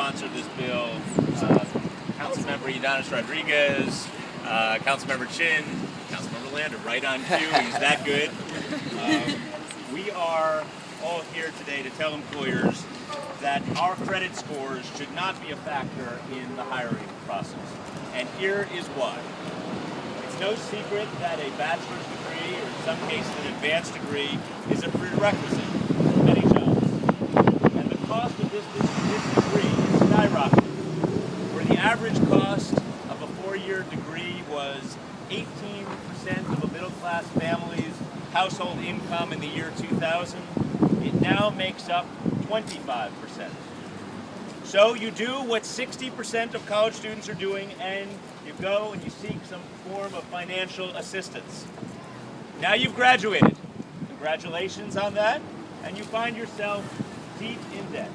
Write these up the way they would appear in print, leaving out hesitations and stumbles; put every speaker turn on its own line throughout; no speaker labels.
co-sponsored this bill. Councilmember Ydanis Rodriguez, Councilmember Chin, Councilmember Lander, right on cue. He's that good. We are all here today to tell employers that our credit scores should not be a factor in the hiring process. And here is why. It's no secret that a bachelor's degree, or in some cases an advanced degree, is a prerequisite for many jobs. And the cost of this degree is skyrocketing. Where the average cost of a four-year degree was 18% of a middle-class family's household income in the year 2000, it now makes up 25%. So you do what 60% of college students are doing, and you go and you seek some form of financial assistance. Now you've graduated. Congratulations on that. And you find yourself deep in debt.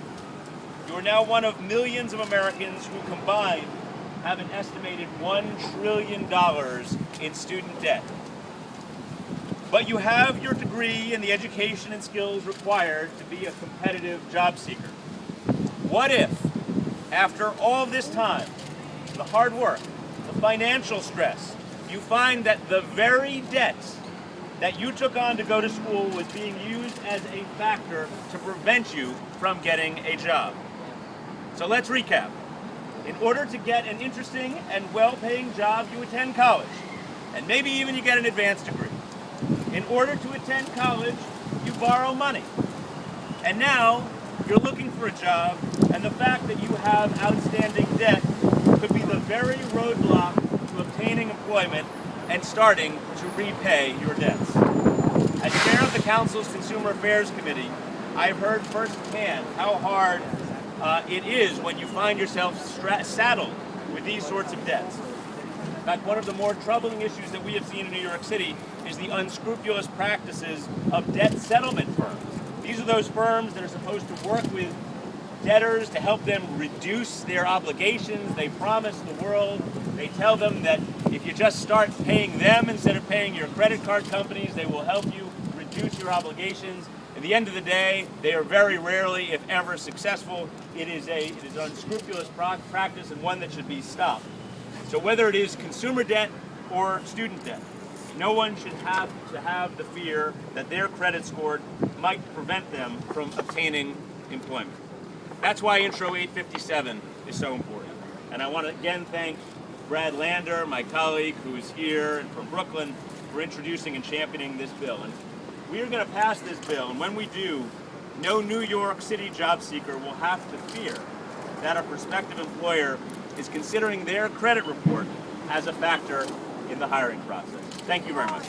You are now one of millions of Americans who combined have an estimated $1 trillion in student debt. But you have your degree and the education and skills required to be a competitive job seeker. What if, after all this time, the hard work, the financial stress, you find that the very debt that you took on to go to school was being used as a factor to prevent you from getting a job? So let's recap. In order to get an interesting and well-paying job, you attend college, and maybe even you get an advanced degree. In order to attend college, you borrow money. And now, you're looking for a job, and the fact that you have outstanding debt could be the very roadblock to obtaining employment and starting to repay your debts. As chair of the Council's Consumer Affairs Committee, I've heard firsthand how hard it is when you find yourself saddled with these sorts of debts. In fact, one of the more troubling issues that we have seen in New York City is the unscrupulous practices of debt settlement firms. These are those firms that are supposed to work with debtors to help them reduce their obligations. They promise the world, they tell them that if you just start paying them instead of paying your credit card companies, they will help you reduce your obligations. At the end of the day, they are very rarely, if ever, successful. It is an unscrupulous practice and one that should be stopped. So whether it is consumer debt or student debt, no one should have to have the fear that their credit score might prevent them from obtaining employment. That's why Intro 857 is so important. And I want to again thank Brad Lander, my colleague who is here and from Brooklyn, for introducing and championing this bill. And we are going to pass this bill, and when we do, no New York City job seeker will have to fear that a prospective employer is considering their credit report as a factor in the hiring process. Thank you very much.